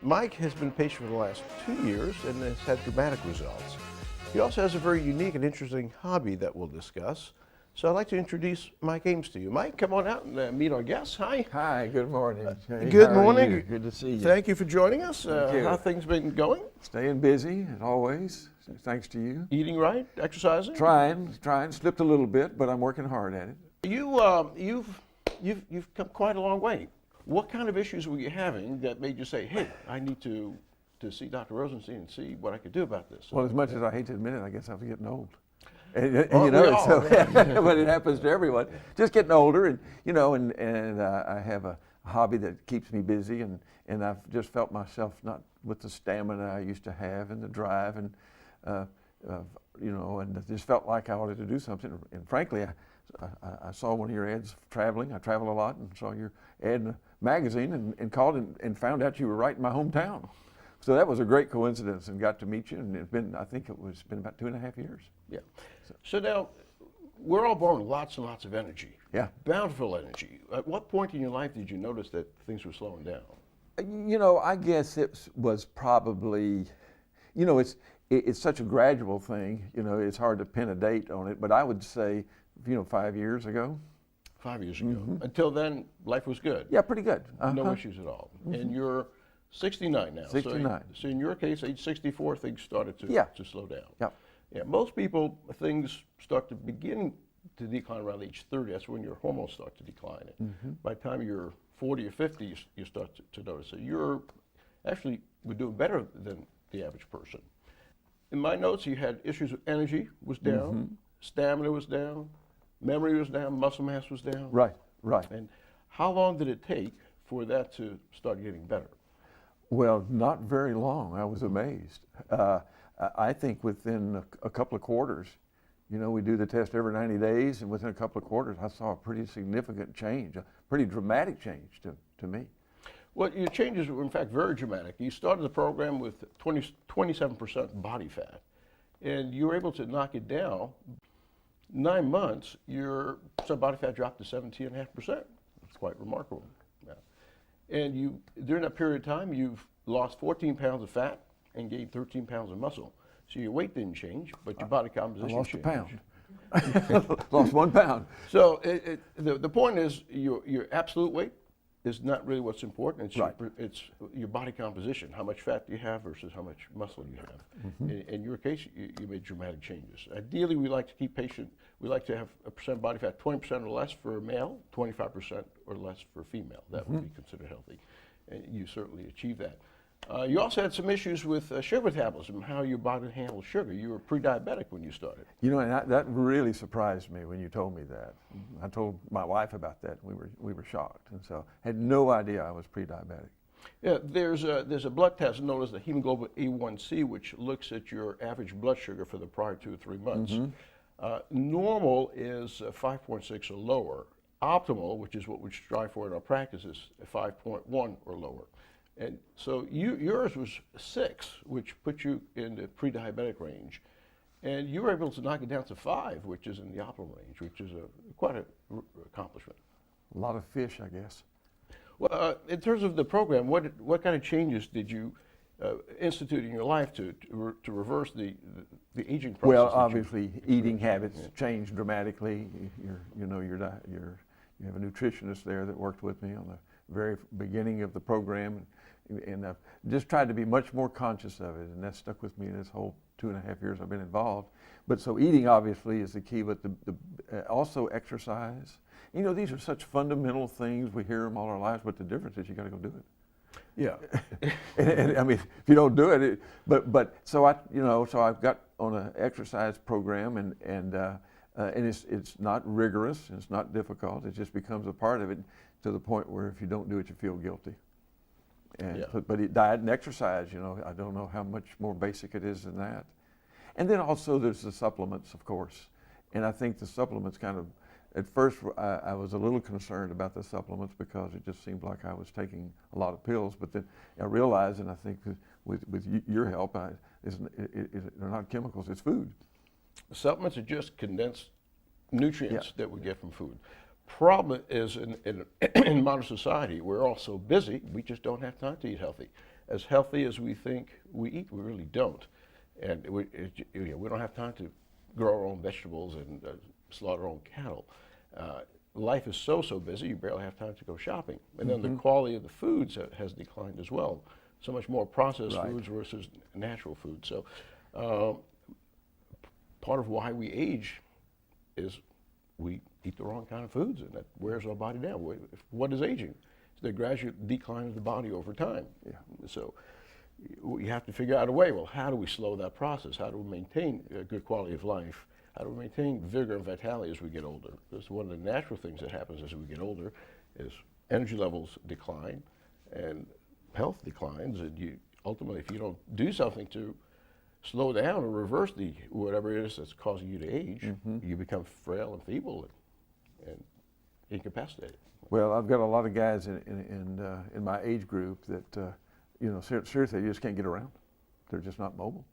Mike has been a patient for the last 2 years and has had dramatic results. He also has a very unique and interesting hobby that we'll discuss. So I'd like to introduce Mike Ames to you. Mike, come on out and meet our guests. Hi. Hi, good morning. Hey, Good how are morning. you? Good to see you. Thank you for joining us. Thank you. How things been going? Staying busy as always, thanks to you. Eating right? Exercising? Trying, slipped a little bit, but I'm working hard at it. You've come quite a long way. What kind of issues were you having that made you say, hey, I need to see Dr. Rosenstein and see what I could do about this? Well, as much as I hate to admit it, I guess I'm getting old. And Oh, we all, so, but it happens to everyone. Just getting older, and I have a hobby that keeps me busy, and I've just felt myself not with the stamina I used to have and the drive, and and just felt like I wanted to do something. And frankly, I saw one of your ads traveling. I travel a lot, and saw your ad in a magazine, and called and found out you were right in my hometown. So that was a great coincidence, and got to meet you. And I think it's been about 2.5 years. Yeah. So now, we're all born with lots and lots of energy. Yeah. Bountiful energy. At what point in your life did you notice that things were slowing down? I guess it was probably, it's such a gradual thing. It's hard to pin a date on it, but I would say, 5 years ago. 5 years ago. Until then, life was good. Yeah, pretty good. No issues at all. And you're 69 now. 69. So in your case, age 64, things started to slow down. Yeah. Yeah. Most people, things start to begin to decline around age 30. That's when your hormones start to decline. By the time you're 40 or 50, you start to notice. So you're actually doing better than the average person. In my notes, you had issues with energy was down, stamina was down, memory was down, muscle mass was down. Right. And how long did it take for that to start getting better? Well, not very long. I was amazed. I think within a couple of quarters, we do the test every 90 days, and within a couple of quarters, I saw a pretty significant change, a pretty dramatic change to me. Well, your changes were in fact very dramatic. You started the program with 27% body fat, and you were able to knock it down. 9 months, your body fat dropped to 17.5%. It's quite remarkable. Yeah. And during that period of time, you've lost 14 pounds of fat and gained 13 pounds of muscle. So your weight didn't change, but your body composition I lost changed. a pound. Lost 1 pound. So the point is your absolute weight is not really what's important. It's your body composition, how much fat you have versus how much muscle you have. In your case, you made dramatic changes. Ideally, we like to keep we like to have a percent body fat 20% or less for male, 25% or less for female. That would be considered healthy. And you certainly achieved that. You also had some issues with sugar metabolism, how your body handles sugar. You were pre-diabetic when you started. And that really surprised me when you told me that. I told my wife about that. We were shocked, and so had no idea I was pre-diabetic. Yeah, there's a blood test known as the hemoglobin A1C, which looks at your average blood sugar for the prior 2 or 3 months. Normal is 5.6 or lower. Optimal, which is what we strive for in our practice, is 5.1 or lower. And so yours was 6, which put you in the pre-diabetic range. And you were able to knock it down to 5, which is in the optimal range, which is quite an accomplishment. A lot of fish, I guess. Well, in terms of the program, what kind of changes did you institute in your life to reverse the aging process? Well, obviously, eating habits changed dramatically. You have a nutritionist there that worked with me on the very beginning of the program, and I've just tried to be much more conscious of it, and that stuck with me this whole 2.5 years I've been involved. But so eating obviously is the key, but also exercise. These are such fundamental things. We hear them all our lives, but the difference is you got to go do it. Yeah. and I mean, if you don't do it, so I've got on an exercise program, and it's not rigorous, it's not difficult. It just becomes a part of it to the point where if you don't do it, you feel guilty. But diet and exercise, I don't know how much more basic it is than that. And then also there's the supplements, of course. And I think the supplements kind of, at first I was a little concerned about the supplements because it just seemed like I was taking a lot of pills. But then I realized, and I think with your help, they're not chemicals, it's food. Supplements are just condensed nutrients that we get from food. Problem is in modern society, we're all so busy, we just don't have time to eat healthy. as healthy as we think we eat. We really don't. And we don't have time to grow our own vegetables and slaughter our own cattle. Life is so busy, you barely have time to go shopping. And then the quality of the foods has declined as well. So much more processed foods versus natural food. So part of why we age is we eat the wrong kind of foods, and that wears our body down. What is aging? It's the gradual decline of the body over time. Yeah. So we have to figure out a way, well, how do we slow that process? How do we maintain a good quality of life? How do we maintain vigor and vitality as we get older? Because one of the natural things that happens as we get older is energy levels decline and health declines, and you ultimately, if you don't do something to slow down or reverse whatever it is that's causing you to age, you become frail and feeble and incapacitated. Well, I've got a lot of guys in my age group that seriously, you just can't get around. They're just not mobile.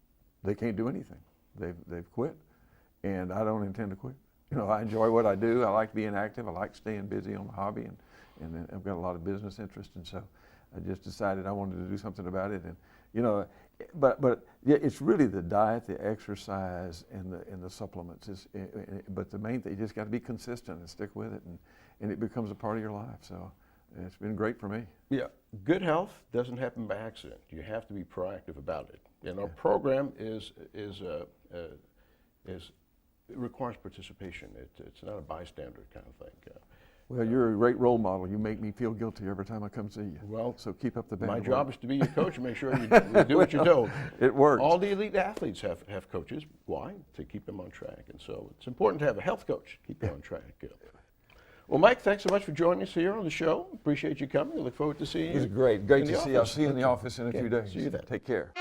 They can't do anything. They've quit, and I don't intend to quit. I enjoy what I do. I like being active. I like staying busy on the hobby, and I've got a lot of business interest, and so I just decided I wanted to do something about it. And but yeah, it's really the diet, the exercise, and the supplements. But the main thing, you just got to be consistent and stick with it, and it becomes a part of your life. So it's been great for me. Yeah, good health doesn't happen by accident. You have to be proactive about it. And our program it requires participation. It's not a bystander kind of thing. Well, you're a great role model. You make me feel guilty every time I come see you. Well, so keep up the bad My work. job is to be your coach and make sure you do what you're told. It works. All the elite athletes have coaches. Why? To keep them on track. And so it's important to have a health coach to keep you on track. Well, Mike, thanks so much for joining us here on the show. Appreciate you coming. I look forward to seeing you. It was great. Great to see you. I'll see you in the office in a few days. See you then. Take care.